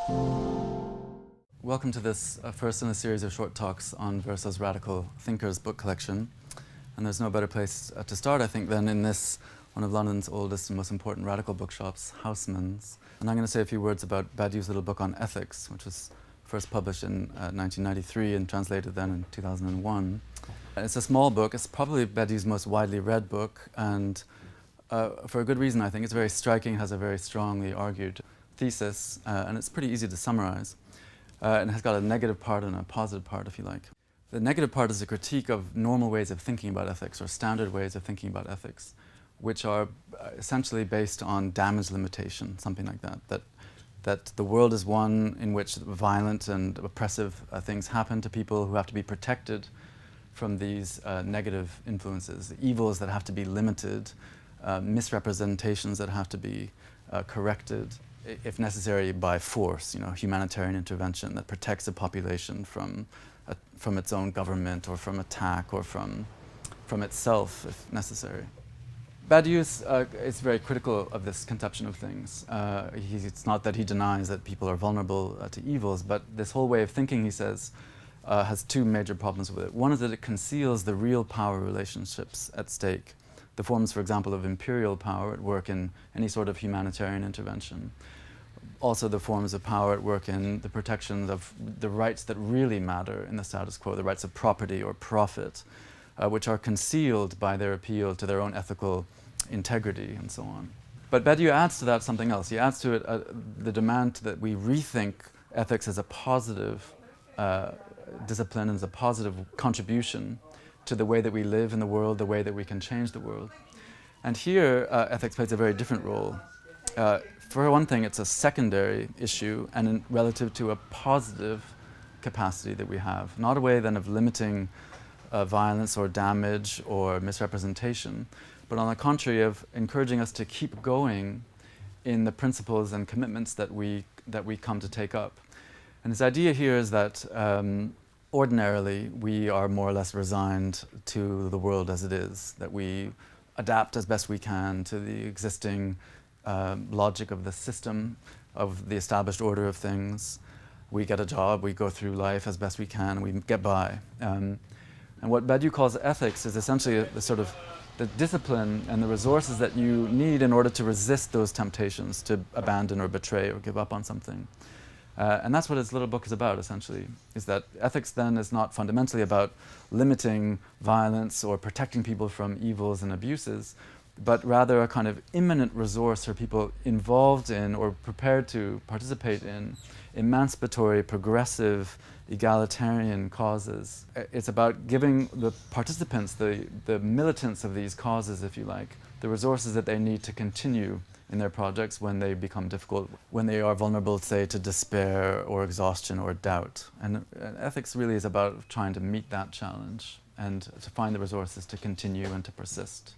Welcome to this first in a series of short talks on Verso's Radical Thinkers book collection. And there's no better place to start, I think, than in this, one of London's oldest and most important radical bookshops, Houseman's. And I'm going to say a few words about Badiou's little book on ethics, which was first published in 1993 and translated then in 2001. It's a small book. It's probably Badiou's most widely read book, and for a good reason, I think. It's very striking, has a very strongly argued thesis, and it's pretty easy to summarize. And has got a negative part and a positive part, if you like. The negative part is a critique of normal ways of thinking about ethics, or standard ways of thinking about ethics, which are essentially based on damage limitation, something like that. That the world is one in which violent and oppressive things happen to people who have to be protected from these negative influences, evils that have to be limited, misrepresentations that have to be corrected, if necessary by force, humanitarian intervention that protects a population from its own government or from attack or from itself, if necessary. Badiou is very critical of this conception of things. It's not that he denies that people are vulnerable to evils, but this whole way of thinking, he says, has two major problems with it. One is that it conceals the real power relationships at stake, the forms, for example, of imperial power at work in any sort of humanitarian intervention. Also the forms of power at work in the protection of the rights that really matter in the status quo, the rights of property or profit, which are concealed by their appeal to their own ethical integrity and so on. But Badiou adds to that something else. He adds to it the demand that we rethink ethics as a positive discipline, as a positive contribution to the way that we live in the world, the way that we can change the world. And here, ethics plays a very different role. For one thing, it's a secondary issue and relative to a positive capacity that we have, not a way then of limiting violence or damage or misrepresentation, but on the contrary of encouraging us to keep going in the principles and commitments that we come to take up. And his idea here is that ordinarily we are more or less resigned to the world as it is, that we adapt as best we can to the existing logic of the system, of the established order of things. We get a job, we go through life as best we can, we get by. And what Badiou calls ethics is essentially the discipline and the resources that you need in order to resist those temptations to abandon or betray or give up on something. And that's what his little book is about, essentially, is that ethics then is not fundamentally about limiting violence or protecting people from evils and abuses, but rather a kind of imminent resource for people involved in or prepared to participate in emancipatory, progressive, egalitarian causes. It's about giving the participants, the militants of these causes, if you like, the resources that they need to continue in their projects when they become difficult, when they are vulnerable, say, to despair or exhaustion or doubt. And ethics really is about trying to meet that challenge and to find the resources to continue and to persist.